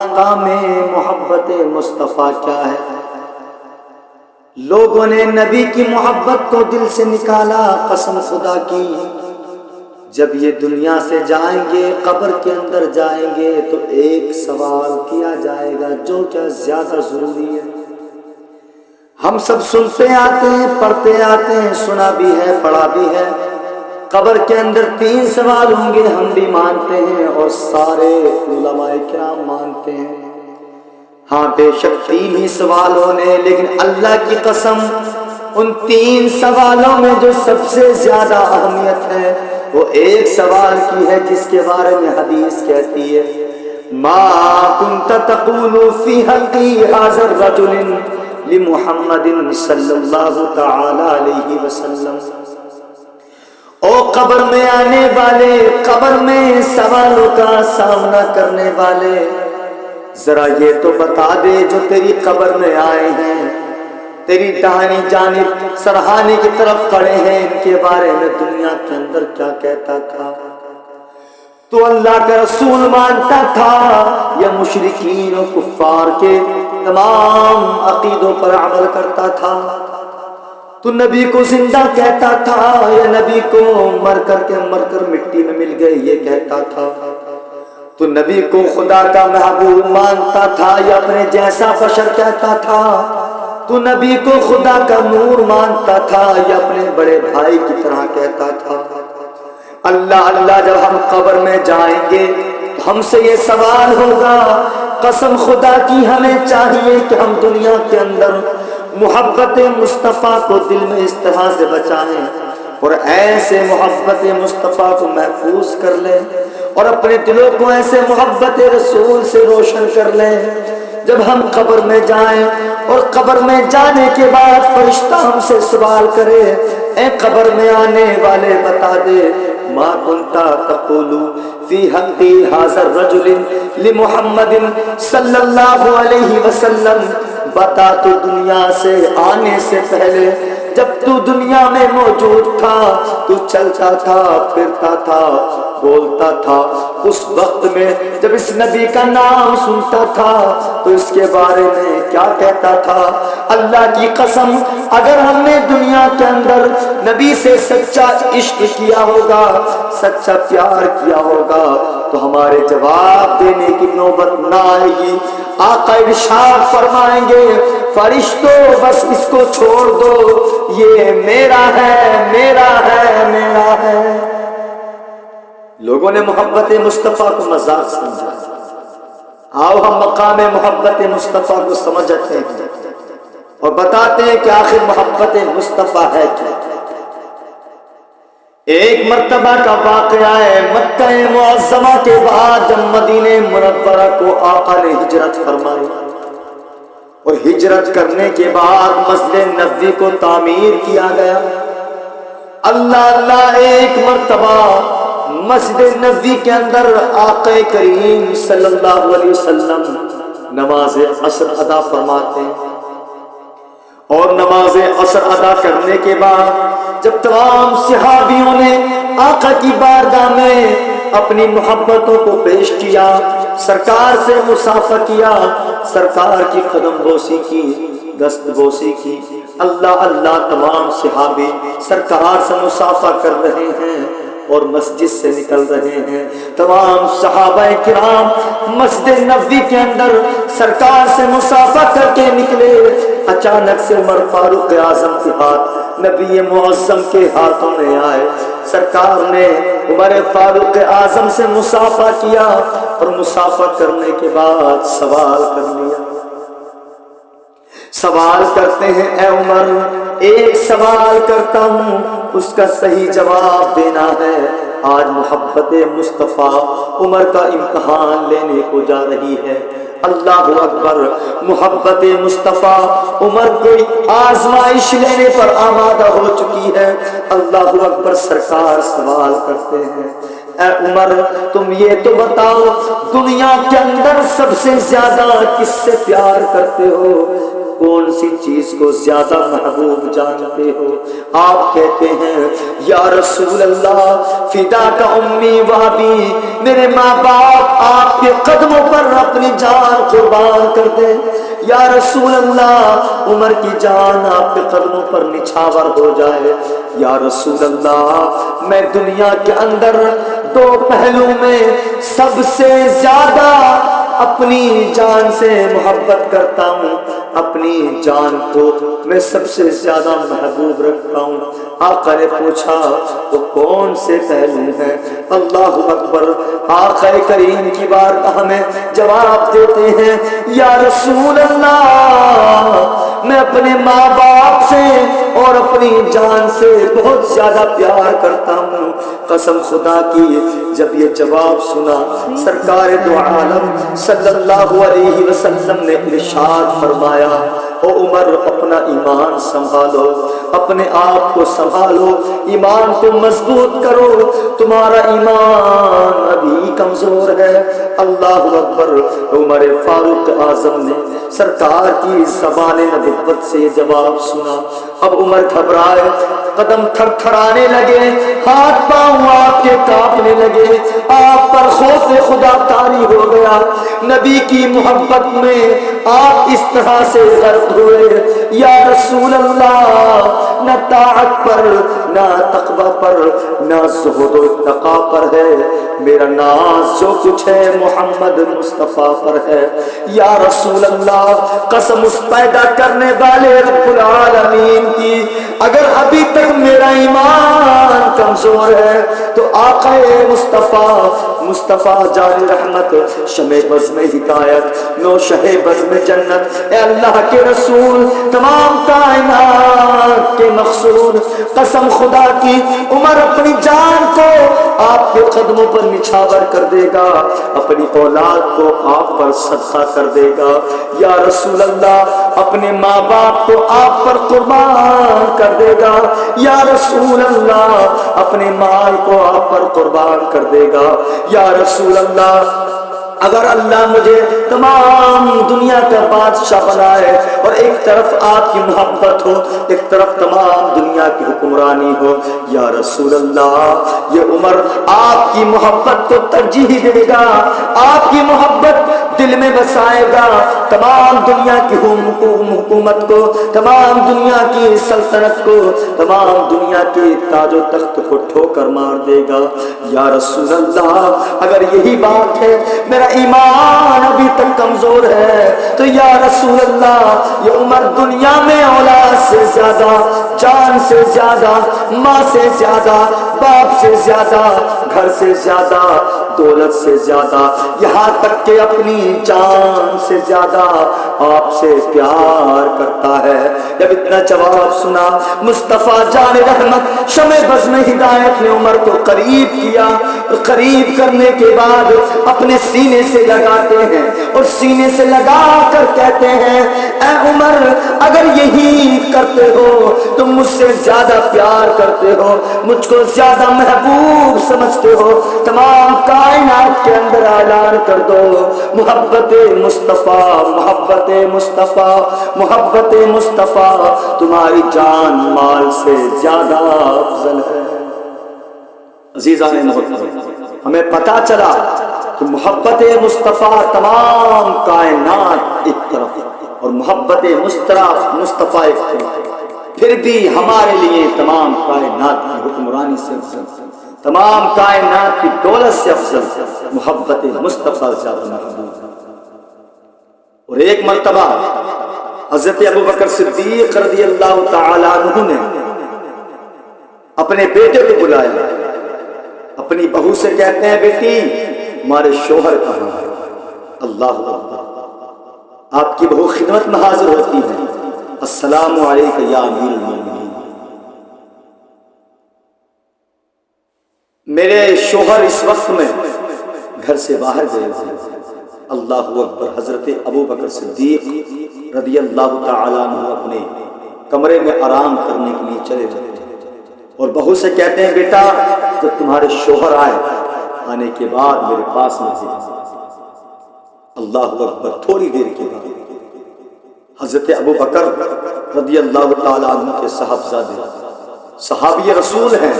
مقام محبت مصطفیٰ کیا ہے؟ لوگوں نے نبی کی محبت کو دل سے نکالا، قسم خدا کی جب یہ دنیا سے جائیں گے قبر کے اندر جائیں گے تو ایک سوال کیا جائے گا جو کیا زیادہ ضروری ہے۔ ہم سب سنتے آتے ہیں، پڑھتے آتے ہیں، سنا بھی ہے، پڑھا بھی ہے۔ قبر کے اندر 3 سوال ہوں گے، ہم بھی مانتے ہیں اور سارے علماء کرام مانتے ہیں۔ ہاں بے شک 3 ہی سوال ہونے، لیکن اللہ کی قسم ان 3 سوالوں میں جو سب سے زیادہ اہمیت ہے وہ ایک سوال کی ہے جس کے بارے میں حدیث کہتی ہے ما كنت تقول في حق هذا الرجل لمحمد صلی اللہ تعالی علیہ وسلم۔ او قبر میں آنے والے، قبر میں سوالوں کا سامنا کرنے والے، ذرا یہ تو بتا دے جو تیری قبر میں آئے ہیں، تیری داہنی جانب سرہانے کی طرف کھڑے ہیں، ان کے بارے میں دنیا کے اندر کیا کہتا تھا؟ تو اللہ کا رسول مانتا تھا یا مشرکین و کفار کے تمام عقیدوں پر عمل کرتا تھا؟ تو نبی کو زندہ کہتا تھا یا نبی کو مر کر مٹی میں مل گئے یہ کہتا تھا؟ تو نبی کو خدا کا محبوب مانتا تھا یا اپنے جیسا بشر کہتا تھا؟ تو نبی کو خدا کا نور مانتا تھا یا اپنے بڑے بھائی کی طرح کہتا تھا؟ اللہ اللہ جب ہم قبر میں جائیں گے تو ہم سے یہ سوال ہوگا۔ قسم خدا کی ہمیں چاہیے کہ ہم دنیا کے اندر محبت مصطفیٰ کو دل میں اس طرح سے بچائیں اور ایسے محبت مصطفیٰ کو محفوظ کر لیں اور اپنے دلوں کو ایسے محبت رسول سے روشن کر لیں جب ہم قبر میں جائیں اور قبر میں جانے کے بعد فرشتہ ہم سے سوال کرے اے قبر میں آنے والے بتا دے ما كنت تقول في حق هذا الرجل لمحمد صلی اللہ علیہ وسلم۔ بتا تو دنیا سے آنے سے پہلے جب تو دنیا میں موجود تھا، تو چلتا تھا، پھرتا تھا، بولتا تھا، اس وقت میں جب اس نبی کا نام سنتا تھا تو اس کے بارے میں کیا کہتا تھا؟ اللہ کی قسم اگر ہم نے دنیا کے اندر نبی سے سچا عشق کیا ہوگا، سچا پیار کیا ہوگا تو ہمارے جواب دینے کی نوبت نہ آئے گی۔ آقا ارشاد فرمائیں گے فرشتوں بس اس کو چھوڑ دو، یہ میرا ہے، میرا ہے، میرا ہے۔ لوگوں نے محبت مصطفیٰ کو مذاق سمجھا، آؤ ہم مقام محبت مصطفیٰ کو سمجھتے ہیں اور بتاتے ہیں کہ آخر محبت مصطفیٰ ہے کیا۔ ایک مرتبہ کا واقعہ ہے، مکہ معظمہ کے بعد جب مدینہ منورہ کو آقا نے ہجرت فرمائی اور ہجرت کرنے کے بعد مسجد نبوی کو تعمیر کیا گیا۔ اللہ اللہ ایک مرتبہ مسجد نبوی کے اندر آقا کریم صلی اللہ علیہ وسلم نماز عصر ادا فرماتے ہیں اور نماز عصر ادا کرنے کے بعد جب تمام صحابیوں نے آقا کی بارگاہ میں اپنی محبتوں کو پیش کیا، سرکار سے مصافحہ کیا، سرکار کی قدم بوسی کی، دست بوسی کی، اللہ اللہ تمام صحابی سرکار سے مصافحہ کر رہے ہیں اور مسجد سے نکل رہے ہیں۔ تمام صحابہ کرام مسجد نبوی کے اندر سرکار سے مصافحہ کر کے نکلے، اچانک سے عمر فاروق اعظم کے ہاتھ نبی معظم کے ہاتھوں میں آئے۔ سرکار نے عمر فاروق اعظم سے مصافحہ کیا اور مصافحہ کرنے کے بعد سوال کر لیا۔ سوال کرتے ہیں اے عمر ایک سوال کرتا ہوں، اس کا صحیح جواب دینا ہے۔ آج محبت مصطفیٰ عمر کا امتحان لینے کو جا رہی ہے۔ اللہ اکبر، محبت مصطفیٰ عمر کوئی آزمائش لینے پر آمادہ ہو چکی ہے۔ اللہ اکبر، سرکار سوال کرتے ہیں اے عمر تم یہ تو بتاؤ دنیا کے اندر سب سے زیادہ کس سے پیار کرتے ہو؟ کون سی چیز کو زیادہ محبوب جانتے ہو؟ آپ کہتے ہیں یا رسول اللہ فدا کا امی و ابی، میرے ماں باپ آپ کے قدموں پر اپنی جان قربان کر دیں۔ یا رسول اللہ عمر کی جان آپ کے قدموں پر نچھاور ہو جائے۔ یا رسول اللہ میں دنیا کے اندر دو پہلو میں سب سے زیادہ اپنی جان سے محبت کرتا ہوں، اپنی جان کو میں سب سے زیادہ محبوب رکھتا ہوں۔ آقا نے پوچھا وہ کون سے پہلو ہیں؟ اللہ اکبر، آقا کریم کی بارگاہ میں جواب دیتے ہیں یا رسول اللہ میں اپنے ماں باپ سے اور اپنی جان سے بہت زیادہ پیار کرتا ہوں۔ قسم خدا کی جب یہ جواب سنا سرکار دو عالم صلی اللہ علیہ وسلم نے ارشاد فرمایا او عمر اپنا ایمان سنبھالو، اپنے آپ کو سنبھالو، ایمان کو مضبوط کرو، تمہارا ایمان ابھی کمزور ہے۔ اللہ اکبر، عمر فاروق اعظم نے سرکار کی زبان نبوت سے یہ جواب سنا۔ اب عمر گھبرائے، قدم تھر تھرانے لگے، ہاتھ پاؤں آپ کے کانپنے لگے، آپ پر خوف خدا طاری ہو گیا۔ نبی کی محبت میں آپ اس طرح سے غرق ہوئے یا رسول اللہ نہ طاعت پر نہ تقوی پر نہ زہد و اتقا پر ہے، میرا ناز جو کچھ ہے محمد مصطفیٰ پر ہے۔ یا رسول اللہ قسم اس پیدا کرنے والے رب العالمین کی، اگر ابھی تک میرا ایمان کمزور ہے تو آقا مصطفیٰ جان رحمت، شمع بزم ہدایت، نوشہ بزم جنت، اے اللہ کے رسول، تمام کائنات کے مقصود، قسم خدا کی عمر اپنی جان کو آپ کے قدموں پر نچھاور کر دے گا، اپنی اولاد کو آپ پر صدقہ کر دے گا۔ یا رسول اللہ اپنے ماں باپ کو آپ پر قربان کر دے گا۔ یا رسول اللہ اپنے مال کو آپ پر قربان کر دے گا۔ یا رسول اللہ اگر اللہ مجھے تمام دنیا کا بادشاہ بنائے اور ایک طرف آپ کی محبت ہو، ایک طرف تمام دنیا کی حکمرانی ہو، یا رسول اللہ یہ عمر آپ کی محبت کو ترجیح دے گا، آپ کی محبت دل میں بسائے گا، تمام دنیا کی حکومت کو، تمام دنیا کی سلطنت کو، تمام دنیا کے تاج و تخت کو ٹھوکر مار دے گا۔ یا رسول اللہ اگر یہی بات ہے میرا ایمان ابھی تک کمزور ہے تو یا رسول اللہ یہ عمر دنیا میں اولاد سے زیادہ، جان سے زیادہ، ماں سے زیادہ، باپ سے زیادہ، گھر سے زیادہ، دولت سے زیادہ، یہاں تک کہ اپنی جان سے زیادہ آپ سے پیار کرتا ہے۔ جب اتنا جواب سنا مصطفیٰ جان رحمت شمع بزم ہدایت نے عمر کو قریب کیا، اور قریب کرنے کے بعد اپنے سینے سے لگاتے ہیں اور سینے سے لگا کر کہتے ہیں اے عمر اگر یہی کرتے ہو تم مجھ سے زیادہ پیار کرتے ہو، مجھ کو زیادہ محبوب سمجھتے ہو، تمام کائنات کے اندر اعلان کر دو محبت مصطفیٰ، محبت مصطفیٰ، محبت مصطفیٰ تمہاری جان مال سے زیادہ افضل ہے۔ عزیزان محترم، ہمیں پتہ چلا کہ محبت مصطفیٰ تمام کائنات ایک طرف اور محبت مصطفیٰ ایک طرف، پھر بھی ہمارے لیے تمام کائنات کی حکمرانی سے افضل، تمام کائنات کی دولت سے افضل محبت مصطفیٰ زیادہ محبوب۔ اور ایک مرتبہ حضرت ابوبکر صدیق رضی اللہ تعالیٰ عنہ نے اپنے بیٹے کو بلایا، اپنی بہو سے کہتے ہیں بیٹی ہمارے شوہر کہاں ہے؟ اللہ اکبر، آپ کی بہو خدمت میں حاضر ہوتی ہے، السلام علیکم یا امیر المومنین، میرے شوہر اس وقت میں گھر سے باہر گئے تھے۔ اللہ اکبر، حضرت ابوبکر صدیق رضی اللہ تعالیٰ عنہ اپنے کمرے میں آرام کرنے کے لیے چلے جاتے ہیں اور بہو سے کہتے ہیں بیٹا جب تمہارے شوہر آنے کے بعد میرے پاس میں سے اللہ اکبر، تھوڑی دیر کے بعد حضرت ابو بکر رضی اللہ تعالیٰ عنہ کے صاحبزادے صحابی رسول ہیں،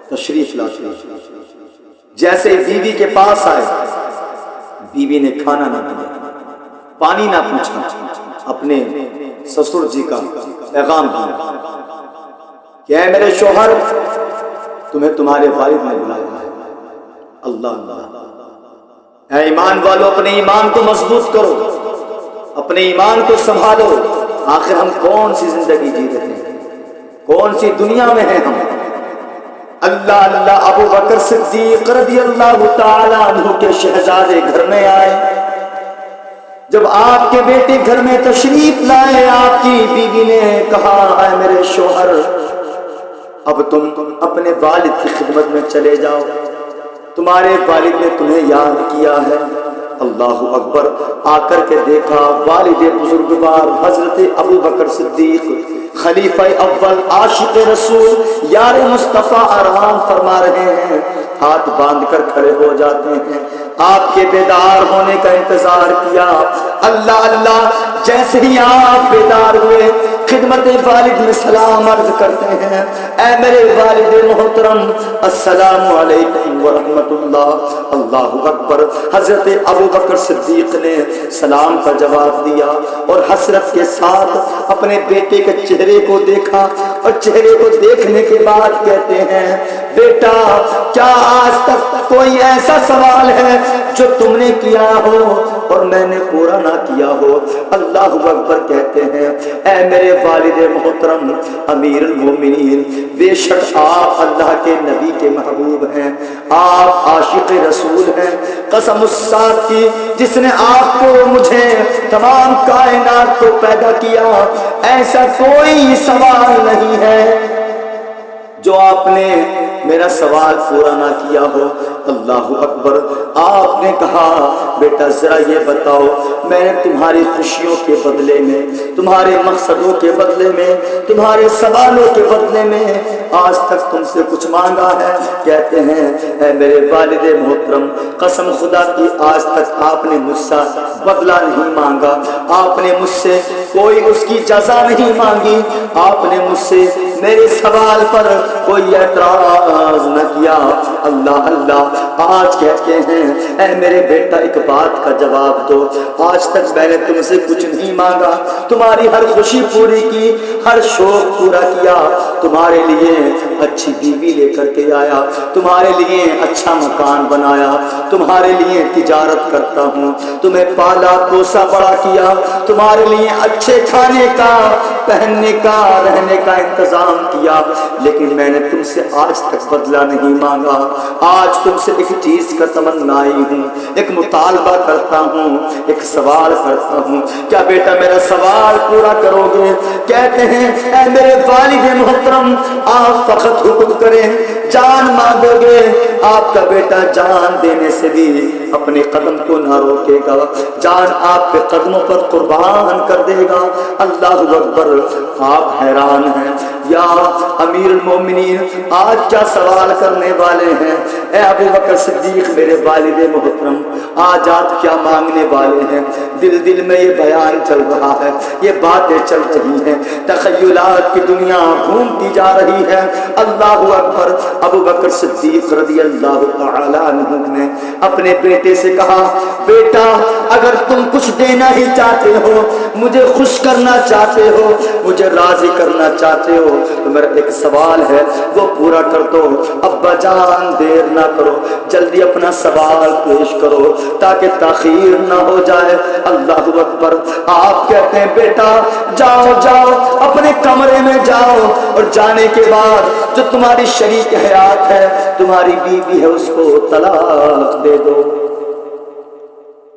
تشریف لاتے ہیں۔ جیسے بیوی کے پاس آئے، بیوی نے کھانا نہ دیا، پانی نہ پوچھا، اپنے سسر جی کا پیغام دیا کہ اے میرے شوہر، تمہیں تمہارے والد نے بلایا ہے۔ اللہ اللہ، اے ایمان والو، اپنے ایمان کو مضبوط کرو، اپنے ایمان کو سنبھالو۔ آخر ہم کون سی زندگی جی رہے ہیں، کون سی دنیا میں ہیں ہم؟ اللہ اللہ، ابو بکر صدیق رضی اللہ تعالیٰ عنہ کے شہزادے گھر میں آئے۔ جب آپ کے بیٹے گھر میں تشریف لائے، آپ کی بیوی نے کہا اے میرے شوہر، اب تم اپنے والد کی خدمت میں چلے جاؤ، تمہارے والد نے تمہیں یاد کیا ہے۔ اللہ اکبر، آ کر کے دیکھا والد بزرگوار حضرت ابو بکر صدیق خلیفہ اول عاشق رسول یار مصطفیٰ آرام فرما رہے ہیں، ہاتھ باندھ کر کھڑے ہو جاتے ہیں۔ آپ کے بیدار ہونے کا انتظار کیا۔ اللہ اللہ، جیسے ہی آپ بیدار ہوئے، خدمت والد میں سلام عرض کرتے ہیں، اے میرے والد محترم، السلام علیکم ورحمۃ اللہ۔ اللہ اکبر، حضرت ابو بکر صدیق نے سلام کا جواب دیا اور حسرت کے ساتھ اپنے بیٹے کے چہرے کو دیکھا، اور چہرے کو دیکھنے کے بعد کہتے ہیں، بیٹا، کیا آج تک کوئی ایسا سوال ہے جو تم نے کیا ہو اور میں نے پورا نہ کیا ہو؟ اللہ اکبر کہتے ہیں، اے میرے والد محترم امیر المومنین، بے شک آپ اللہ کے نبی کے محبوب ہیں، آپ عاشق رسول ہیں، قسم اس ذات کی جس نے آپ کو مجھے تمام کائنات کو پیدا کیا، ایسا کوئی سوال نہیں ہے جو آپ نے میرا سوال پورا نہ کیا ہو۔ اللہ اکبر، آپ نے کہا، بیٹا ذرا یہ بتاؤ، میں نے تمہاری خوشیوں کے بدلے میں، تمہارے مقصدوں کے بدلے میں، تمہارے سوالوں کے بدلے میں آج تک تم سے کچھ مانگا ہے؟ کہتے ہیں، اے میرے والد محترم، قسم خدا کی آج تک آپ نے مجھ سے بدلہ نہیں مانگا، آپ نے مجھ سے کوئی اس کی جزا نہیں مانگی، آپ نے مجھ سے میرے سوال پر کوئی اعتراض نہ کیا۔ اللہ اللہ، آج کہتے ہیں، اے میرے بیٹا ایک بات کا جواب دو، آج تک میں نے تم سے کچھ نہیں مانگا، تمہاری ہر خوشی پوری کی، ہر شوق پورا کیا، تمہارے لیے اچھی بیوی لے کر کے آیا، تمہارے لیے اچھا مکان بنایا، تمہارے لیے تجارت کرتا ہوں، تمہیں پالا پوسا بڑا کیا، تمہارے لیے اچھے کھانے کا، پہننے کا، رہنے کا انتظام کیا، لیکن میں نے تم سے آج تک بدلہ نہیں مانگا۔ آج تم سے ایک چیز کا تمنائی ہوں، ایک مطالبہ کرتا ہوں، ایک سوال کرتا ہوں، کیا بیٹا میرا سوال پورا کرو گے؟ کہتے ہیں، اے میرے والد محترم، آپ فقط حکم کریں، جان مانگو گے، آپ کا بیٹا جان دینے سے بھی اپنے قدم کو نہ روکے گا، جان آپ کے قدموں پر قربان کر دے گا۔ اللہ اکبر، آپ حیران ہیں، یا امیر المومنین آج کیا سوال کرنے والے ہیں؟ اے ابو بکر صدیق میرے والد محترم، آج آپ کیا مانگنے والے ہیں؟ دل دل میں یہ بیان چل رہا ہے، یہ باتیں چل رہی ہیں، تخیلات کی دنیا گھومتی جا رہی ہے۔ اللہ اکبر، ابو بکر صدیق رضی اللہ تعالی عنہ نے اپنے بیٹے سے کہا، بیٹا اگر تم کچھ دینا ہی چاہتے ہو، مجھے خوش کرنا چاہتے ہو، مجھے راضی کرنا چاہتے ہو، تو میرا ایک سوال ہے وہ پورا کر دو۔ ابا جان دیر نہ کرو، جلدی اپنا سوال پیش کرو تاکہ تاخیر نہ ہو جائے۔ اللہ اکبر، آپ کہتے ہیں، بیٹا جاؤ جاؤ اپنے کمرے میں جاؤ، اور جانے کے بعد جو تمہاری شریک حیات ہے، تمہاری بیوی ہے، اس کو طلاق دے دو۔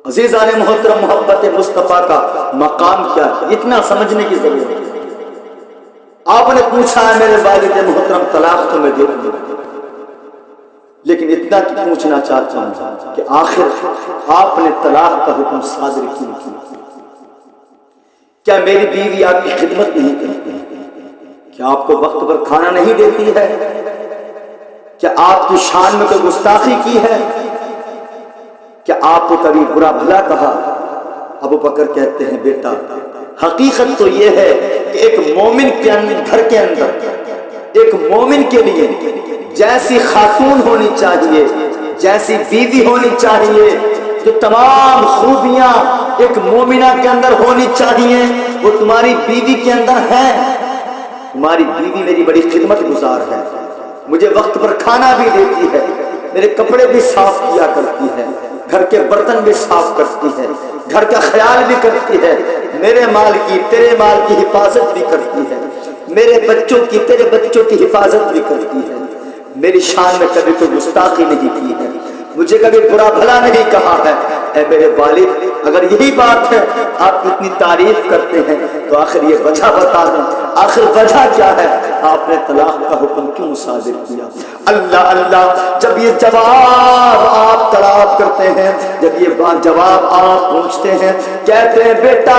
عزیزان محترم، محبت مصطفیٰ کا مقام کیا ہے، اتنا سمجھنے کی ضرورت ہے۔ آپ نے پوچھا ہے میرے والد محترم طلاق تو میں دے دوں، لیکن اتنا پوچھنا چاہتا ہوں کہ آخر آپ نے طلاق کا حکم صادر کیوں کیا؟ کیا میری بیوی آپ کی خدمت نہیں کرتی؟ کیا آپ کو وقت پر کھانا نہیں دیتی ہے؟ کیا آپ کی شان میں کوئی گستاخی کی ہے؟ کیا آپ کو کبھی برا بھلا کہا؟ ابو بکر کہتے ہیں، بیٹا حقیقت تو یہ ہے کہ ایک مومن کے گھر کے اندر ایک مومن کے لیے جیسی خاتون ہونی چاہیے، جیسی بیوی ہونی چاہیے، جو تمام خوبیاں ایک مومنہ کے اندر ہونی چاہیے وہ تمہاری بیوی کے اندر ہے۔ تمہاری بیوی میری بڑی خدمت گزار ہے، مجھے وقت پر کھانا بھی دیتی ہے، میرے کپڑے بھی صاف کیا کرتی ہے، گھر کے برتن بھی صاف کرتی ہے، گھر کا خیال بھی کرتی ہے، میرے مال کی تیرے مال کی حفاظت بھی کرتی ہے، میرے بچوں کی تیرے بچوں کی حفاظت بھی کرتی ہے، میری شان میں کبھی کوئی گستاخی نہیں کی ہے، مجھے کبھی برا بھلا نہیں کہا ہے۔ اے میرے والد، اگر یہی بات ہے آپ اتنی تعریف کرتے ہیں تو آخر یہ وجہ بتا دیں، آخر وجہ کیا ہے؟ آپ نے طلاق کا حکم کیوں صادر کیا؟ اللہ اللہ، جب یہ جواب آپ طلب کرتے ہیں، جب یہ جواب آپ پوچھتے ہیں، کہتے ہیں بیٹا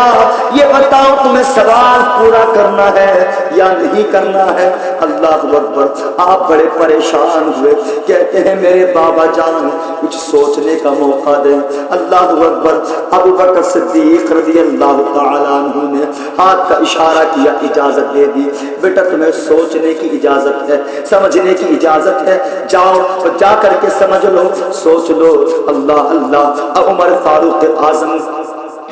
یہ بتاؤ تمہیں سوال پورا کرنا ہے یا نہیں کرنا ہے؟ اللہ اکبر، آپ بڑے پریشان ہوئے، کہتے ہیں میرے بابا جان کچھ سوچنے کا موقع دیں۔ اللہ اکبر، ابو بکر صدیق رضی اللہ تعالیٰ عنہ نے ہاتھ کا اشارہ کیا، اجازت دے دی، بیٹا تمہیں سوچنے کی اجازت ہے، سمجھنے کی اجازت ہے، جاؤ جا کر کے سمجھ لو، سوچ لو۔ اللہ اللہ، عمر فاروق اعظم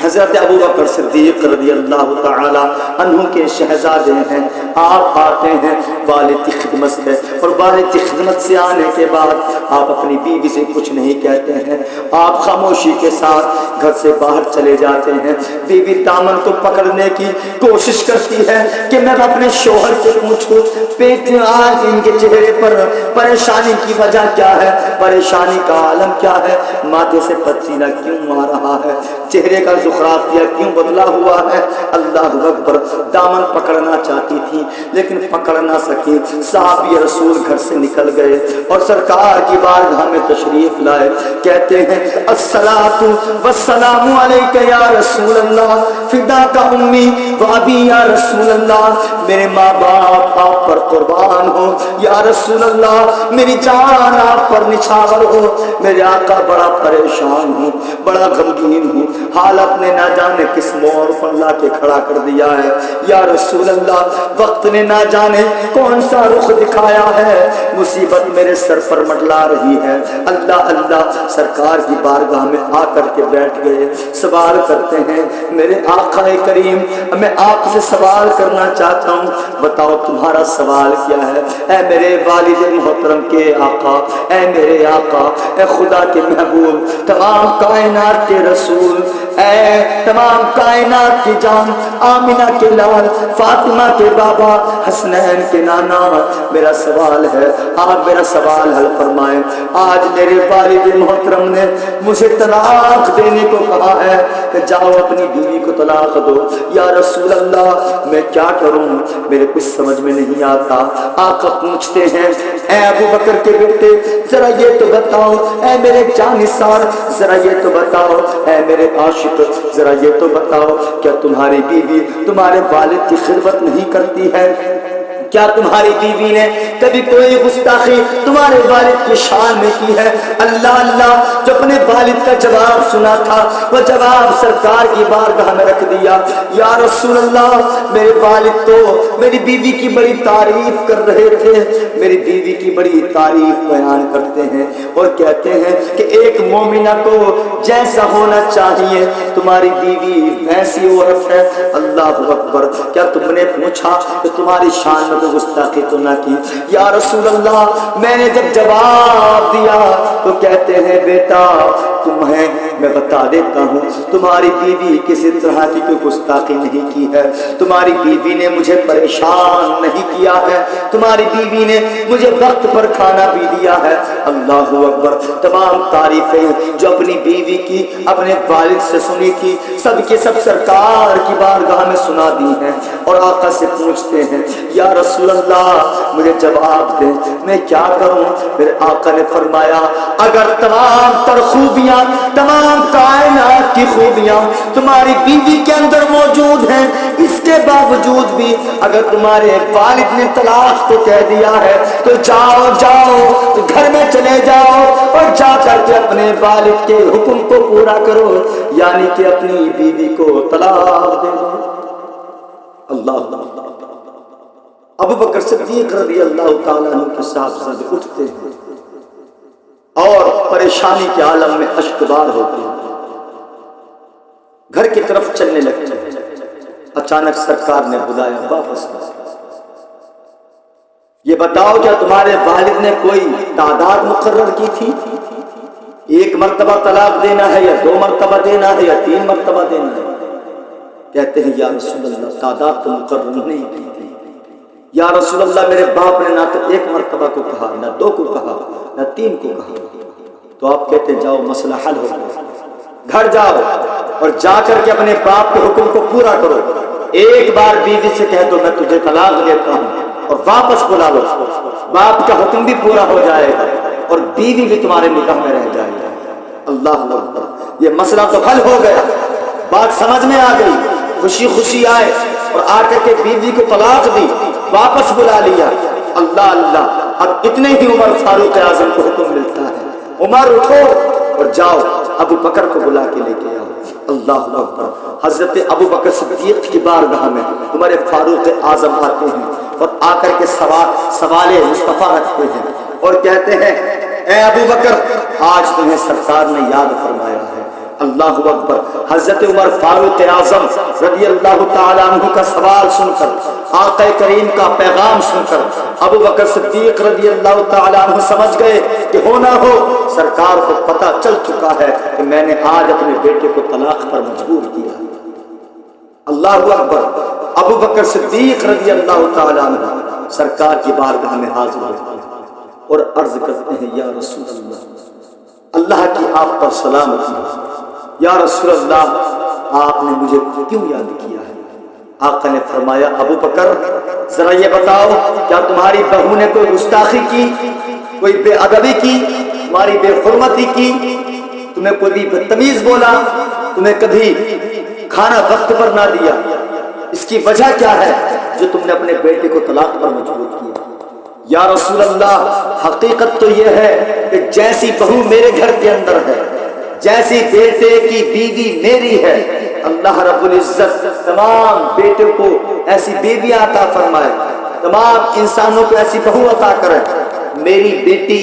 حضرت ابو بکر صدیق رضی اللہ تعالی عنہ کے شہزادے ہیں، آپ آتے ہیں والد کی خدمت سے، اور والد کی خدمت سے آنے کے بعد آپ اپنی بیوی سے کچھ نہیں کہتے ہیں، آپ خاموشی کے ساتھ گھر سے باہر چلے جاتے ہیں۔ بیوی دامن کو پکڑنے کی کوشش کرتی ہے کہ میں اپنے شوہر سے پوچھوں پیٹ آج ان کے چہرے پر پریشانی کی وجہ کیا ہے، پریشانی کا عالم کیا ہے، ماتھے سے پسینہ کیوں آ رہا ہے، چہرے کا زخرافیہ کیوں بدلا ہوا ہے۔ اللہ اکبر، دامن پکڑنا چاہتی تھی لیکن پکڑ نہ سکی۔ صحابی رسول گھر سے نکل گئے اور سرکار کی بارگاہ میں تشریف لائے، کہتے ہیں الصلاۃ والسلام علیک یا رسول اللہ، فداک امی و ابی یا رسول اللہ، میرے ماں باپ آپ پر قربان ہو یا رسول اللہ، میری جان آپ پر نچھاور ہو، میرے آقا بڑا پریشان ہوں، بڑا غمگین ہوں، حالت نے نہ جانے کس موڑ پر لا کے کھڑا کر دیا ہے یا رسول اللہ، وقت نے نہ جانے کون سا رخ دکھایا ہے، مصیبت میرے سر پر منڈلا رہی ہے۔ اللہ اللہ، سرکار کی بارگاہ میں آ کر کے بیٹھ گئے، سوال کرتے ہیں میرے آقا کریم، میں آپ سے سوال کرنا چاہتا ہوں، بتاؤ تمہارا سوال کیا ہے؟ اے میرے والد محترم کے آقا، اے میرے آقا، اے خدا کے محبوب، تمام کائنات کے رسول، اے تمام کائنات کی جان، آمینہ کے لال، فاطمہ کے بابا، حسنین کے نانا، میرا سوال ہے، آپ میرا سوال حل فرمائیں۔ آج میرے والد محترم نے مجھے طلاق دینے کو کہا ہے کہ جاؤ اپنی بیوی کو طلاق دو۔ یا رسول اللہ میں کیا کروں، میرے کچھ سمجھ میں نہیں آتا۔ آقا پوچھتے ہیں اے ابو بکر کے بیٹے ذرا یہ تو بتاؤ، اے میرے جانثار ذرا یہ تو بتاؤ، اے میرے عاشق ذرا یہ تو بتاؤ، کیا تمہاری بیوی تمہارے والد کی خدمت نہیں کرتی ہے؟ کیا تمہاری بیوی نے کبھی کوئی گستاخی تمہارے والد کی شان میں کی ہے؟ اللہ اللہ، جو اپنے والد کا جواب سنا تھا وہ جواب سرکار کی بارگاہ میں رکھ دیا۔ یا رسول اللہ، میرے والد تو میری بیوی کی بڑی تعریف کر رہے تھے، میری بیوی کی بڑی تعریف بیان کرتے ہیں اور کہتے ہیں کہ ایک مومنہ کو جیسا ہونا چاہیے تمہاری بیوی ویسی عورت ہے۔ اللہ اکبر، کیا تم نے پوچھا کہ تمہاری شان میں گستاخی تو نہ کی؟ یا رسول اللہ، میں نے جب جواب دیا تو کہتے ہیں بیٹا تمہیں میں بتا دیتا ہوں، تمہاری بیوی کسی طرح کی کوئی گستاخی نہیں کی ہے، تمہاری بیوی نے مجھے پریشان نہیں کیا ہے، تمہاری بیوی نے مجھے وقت پر کھانا بھی دیا ہے۔ اللہ اکبر، تمام تعریفیں جو اپنی بیوی کی اپنے والد سے سنی تھی سب کے سب سرکار کی بارگاہ میں سنا دی ہیں، اور آقا سے پوچھتے ہیں یا رسول اللہ مجھے جواب دیں، میں کیا کروں؟ میرے آقا نے فرمایا اگر تمام تر خوبیاں، تمام کائنات کی خوبیاں تمہاری بیوی کے اندر موجود ہیں، اس کے باوجود بھی اگر تمہارے والد نے طلاق کو کہہ دیا ہے تو جاؤ تو گھر میں چلے جاؤ اور جا کر کے اپنے والد کے حکم کو پورا کرو، یعنی کہ اپنی بیوی کو طلاق دے دو۔ اللہ ابو بکر صدیق رضی اللہ تعالیٰ عنہ کے صاحب اٹھتے ہیں اور پریشانی کے عالم میں اشکبار ہوتے ہیں، گھر کی طرف چلنے لگتے ہیں۔ اچانک سرکار نے بلایا، واپس کرو، یہ بتاؤ کیا تمہارے والد نے کوئی تعداد مقرر کی تھی؟ ایک مرتبہ طلاق دینا ہے یا 2 مرتبہ دینا ہے یا 3 مرتبہ دینا ہے؟ کہتے ہیں یا رسول اللہ تعداد تو مقرر نہیں کی تھی، یا رسول اللہ میرے باپ نے نہ تو 1 مرتبہ کو کہا، نہ 2 کو کہا، نہ 3 کو کہا۔ تو آپ کہتے ہیں جاؤ مسئلہ حل ہو گیا، گھر جاؤ اور جا کر کے اپنے باپ کے حکم کو پورا کرو، ایک بار بیوی سے کہہ دو میں تجھے طلاق دیتا ہوں اور واپس بلا لو، باپ کا حکم بھی پورا ہو جائے گا اور بیوی بھی تمہارے نکاح میں رہ جائے گا۔ اللہ اکبر، یہ مسئلہ تو حل ہو گیا، بات سمجھ میں آ گئی، خوشی خوشی آئے اور آ کر کے بیوی کو طلاق دی، واپس بلا لیا۔ اللہ اللہ، اب اتنے ہی عمر فاروق اعظم کو حکم ملتا ہے، عمر اٹھو اور جاؤ ابو بکر کو بلا کے لے کے آؤ۔ اللہ اکبر، حضرت ابو بکر صدیق کی بارگاہ میں عمر فاروق اعظم آتے ہیں اور آ کر کے سوال مصطفیٰ رکھتے ہیں اور کہتے ہیں اے ابو بکر آج تمہیں سرکار نے یاد فرمایا ہے۔ اللہ اکبر، حضرت عمر فاروق اعظم رضی اللہ تعالیٰ عنہ کا سوال سن کر، آقا کریم کا پیغام سن کر ابو بکر صدیق رضی اللہ تعالیٰ عنہ سمجھ گئے کہ ہونا ہو سرکار کو پتہ چل چکا ہے کہ میں نے آج اپنے بیٹے کو طلاق پر مجبور کیا۔ اللہ اکبر، ابو بکر صدیق رضی اللہ تعالیٰ عنہ سرکار کی بارگاہ میں حاضر ہوتے ہیں اور عرض کرتے ہیں یا رسول اللہ، اللہ کی آپ پر سلامتی ہو، یا رسول اللہ آپ نے مجھے کیوں یاد کیا ہے؟ آقا نے فرمایا ابو بکر ذرا یہ بتاؤ کیا تمہاری بہو نے کوئی گستاخی کی، کوئی بے ادبی کی، تمہاری بے حرمتی کی، تمہیں کوئی بدتمیز بولا، تمہیں کبھی کھانا وقت پر نہ دیا؟ اس کی وجہ کیا ہے جو تم نے اپنے بیٹے کو طلاق پر مجبور کیا؟ یا رسول اللہ حقیقت تو یہ ہے کہ جیسی بہو میرے گھر کے اندر ہے، جیسی بیٹے کی بیوی میری ہے، اللہ رب العزت تمام بیٹے کو ایسی بیویاں عطا فرمائے، تمام انسانوں کو ایسی بہو عطا کرے۔ میری بیٹی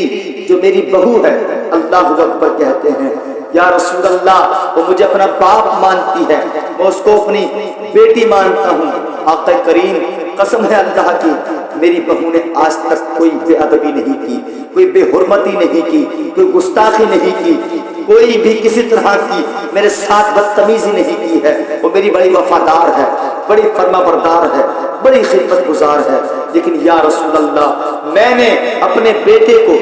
جو میری بہو ہے، اللہ اکبر کہتے ہیں یا رسول اللہ وہ مجھے اپنا باپ مانتی ہے، میں اس کو اپنی بیٹی مانتا ہوں۔ آقا کریم قسم ہے اللہ کی، میری بہو نے آج تک کوئی بے ادبی نہیں کی، کوئی بے حرمتی نہیں کی، کوئی گستاخی نہیں کی، کوئی بھی کسی طرح کی میرے ساتھ بدتمیزی نہیں کی ہے۔ وہ میری بڑی وفادار ہے، بڑی فرما بردار ہے، بڑی خدمت گزار ہے۔ لیکن یا رسول اللہ میں نے اپنے بیٹے کو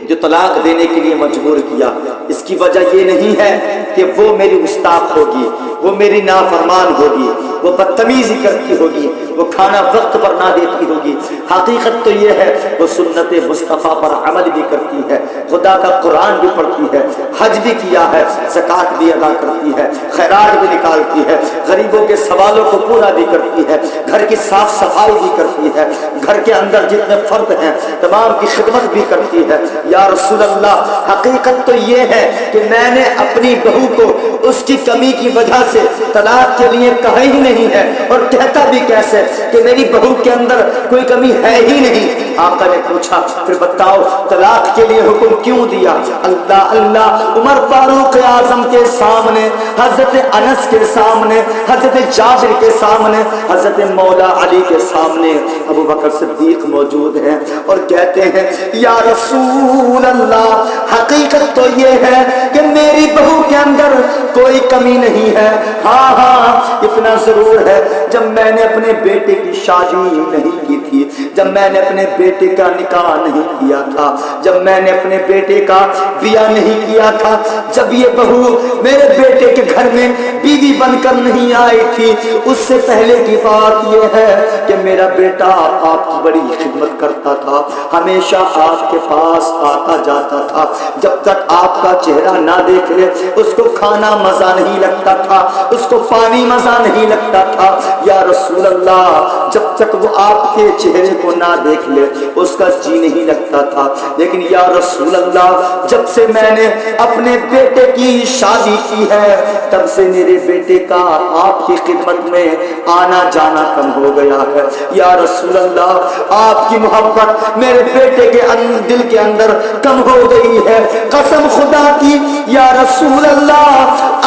جو طلاق دینے کے لیے مجبور کیا، اس کی وجہ یہ نہیں ہے کہ وہ میری گستاخ ہوگی، وہ میری نافرمان ہوگی، وہ بدتمیزی کرتی ہوگی، وہ کھانا وقت پر نہ دیتی ہوگی۔ حقیقت تو یہ ہے وہ سنت مصطفیٰ پر عمل بھی کرتی ہے، خدا کا قرآن بھی پڑھتی ہے، حج بھی کیا ہے، زکوٰۃ بھی ادا کرتی ہے، خیرات بھی نکالتی ہے، غریبوں کے سوالوں کو پورا بھی کرتی ہے، گھر کی صاف صفائی بھی کرتی ہے، گھر کے اندر جتنے فرد ہیں تمام کی خدمت بھی کرتی ہے۔ یا رسول اللہ حقیقت تو یہ ہے کہ میں نے اپنی بہو کو اس کی کمی کی وجہ سے طلاق کے لیے کہا ہی نہیں ہے، اور کہتا بھی کیسے کہ میری بہو کے اندر کوئی کمی ہے ہی نہیں۔ آقا نے پوچھا پھر بتاؤ طلاق کے لیے حکم کیوں دیا؟ اللہ اللہ، عمر فاروق اعظم کے سامنے، حضرت انس کے سامنے، حضرت جابر کے سامنے، حضرت مولا علی کے سامنے ابو بکر صدیق موجود ہیں اور کہتے ہیں یا رسول اللہ حقیقت تو یہ ہے کہ میری بہو کے اندر کوئی کمی نہیں ہے، ہاں ہاں اتنا ضرور ہے جب میں نے اپنے بیٹے کی شادی نہیں کی تھی، جب میں نے اپنے بیٹے کا نکاح نہیں کیا تھا، جب میں نے اپنے بیٹے کا بیاہ نہیں کیا تھا، جب یہ بہو میرے بیٹے کے گھر میں بیوی بن کر نہیں آئی تھی، اس سے پہلے کی بات یہ ہے کہ میرا بیٹا آپ کی بڑی خدمت کرتا تھا، ہمیشہ آپ کے پاس آتا جاتا تھا، جب تک آپ کا چہرہ نہ دیکھ لے اس کو کھانا مزہ نہیں لگتا تھا، اس کو پانی مزہ نہیں لگتا تھا۔ یا رسول اللہ جب تک وہ آپ کے چہرے کو نہ دیکھ لے اس کا جی نہیں لگتا تھا، لیکن یا رسول اللہ جب سے میں نے اپنے بیٹے کی شادی کی ہے تب سے میرے بیٹے کا آپ کی خدمت میں آنا جانا کم ہو گیا ہے۔ یا رسول اللہ آپ کی محبت میرے بیٹے کے دل کے اندر کم ہو گئی ہے، قسم خدا کی یا رسول اللہ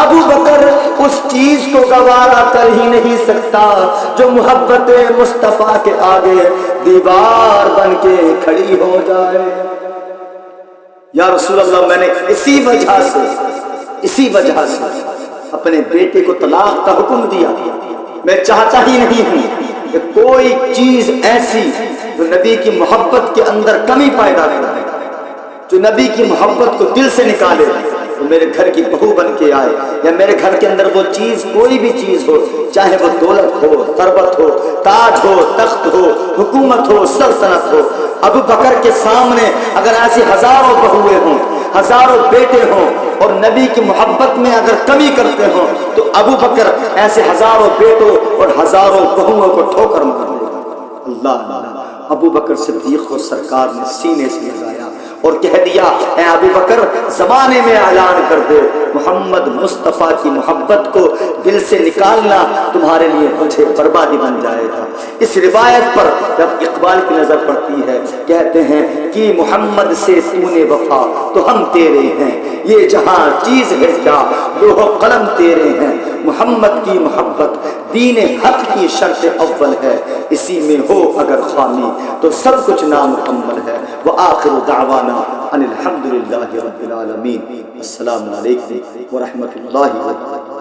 ابو بکر اس چیز کو گوارا کر ہی نہیں سکتا جو محبت مصطفیٰ کے آگے دیوار بن کے کھڑی ہو جائے۔ یا رسول اللہ میں نے اسی وجہ سے اپنے بیٹے کو طلاق کا حکم دیا۔ میں چاہتا ہی نہیں ہوں کہ کوئی چیز ایسی جو نبی کی محبت کے اندر کمی پیدا کرے، جو نبی کی محبت کو دل سے نکالے، تو میرے گھر کی بہو بن کے آئے، یا میرے گھر کے اندر وہ چیز کوئی بھی چیز ہو، چاہے وہ دولت ہو، ثروت ہو، تاج ہو، تخت ہو، حکومت ہو، سلطنت ہو۔ ابو بکر کے سامنے اگر ایسی ہزاروں بہویں ہوں، ہزاروں بیٹے ہوں اور نبی کی محبت میں اگر کمی کرتے ہوں تو ابو بکر ایسے ہزاروں بیٹوں اور ہزاروں بہوؤں کو ٹھوکر مار دے گا۔ اللہ ابو بکر صدیق کو سرکار نے سینے سے لگایا اور کہہ دیا اے ابو بکر زمانے میں اعلان کر دے محمد مصطفیٰ کی محبت کو دل سے نکالنا تمہارے لیے مجھے بربادی بن جائے گا۔ اس روایت پر جب اقبال کی نظر پڑتی ہے کہتے ہیں کہ محمد سے تو نے وفا تو ہم تیرے ہیں، یہ جہاں چیز ہے کیا لوح و قلم تیرے ہیں، محمد کی محبت دین حق کی شرط اول ہے، اسی میں ہو اگر خامی تو سب کچھ نامکمل ہے۔ وآخر دعوانا ان الحمد للہ رب العالمین۔ السلام علیکم ورحمۃ اللہ وبرکاتہ۔